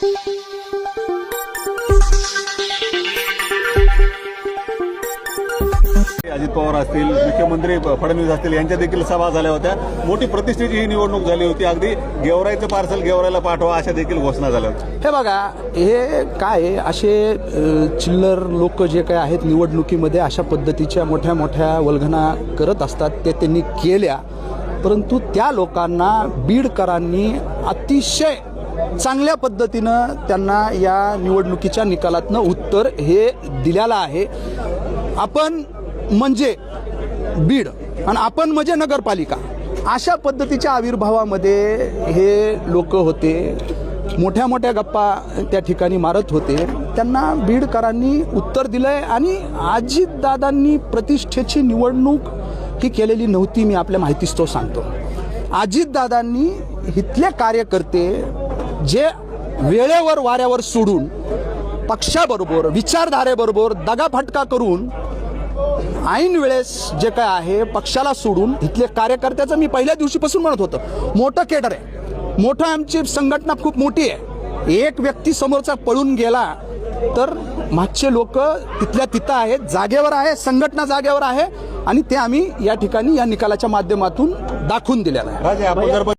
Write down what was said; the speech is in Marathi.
अजित पवार असतील, मुख्यमंत्री फडणवीस असतील यांच्या देखील सभा झाल्या होत्या। मोठी प्रतिष्ठेची ही निवडणूक झाली होती। अगदी गेवराईचं पार्सल गेवराईला पाठवा अशा देखील घोषणा झाल्या होत्या। हे बघा, हे काय असे चिल्लर लोक जे काय आहेत निवडणुकीमध्ये अशा पद्धतीच्या मोठ्या मोठ्या वल्गना करत असतात, ते त्यांनी केल्या। परंतु त्या लोकांना बीडकरांनी अतिशय चांगल्या पद्धतीनं त्यांना या निवडणुकीच्या निकालातनं उत्तर हे दिलेलं आहे। आपण म्हणजे बीड आणि आपण म्हणजे नगरपालिका अशा पद्धतीच्या आविर्भावामध्ये हे लोक होते, मोठ्या मोठ्या गप्पा त्या ठिकाणी मारत होते। त्यांना बीडकरांनी उत्तर दिलंय आणि अजितदादांनी प्रतिष्ठेची निवडणूक ही केलेली नव्हती। मी आपल्या माहितीस्तव सांगतो, अजितदादांनी इथले कार्यकर्ते जे वेळेवर वाऱ्यावर सोडून पक्षाबरोबर विचारधारेबरोबर दगाफटका करून ऐन वेळेस जे काय आहे पक्षाला सोडून इथले कार्यकर्त्याचं मी पहिल्या दिवशीपासून म्हणत होतो, मोठं केडर आहे, मोठं आमची संघटना खूप मोठी आहे। एक व्यक्ती समोरचा पळून गेला तर मागचे लोक तिथल्या तिथं आहेत, जागेवर आहे, संघटना जागेवर आहे आणि ते आम्ही या ठिकाणी या निकालाच्या माध्यमातून दाखवून दिलेलं आहे।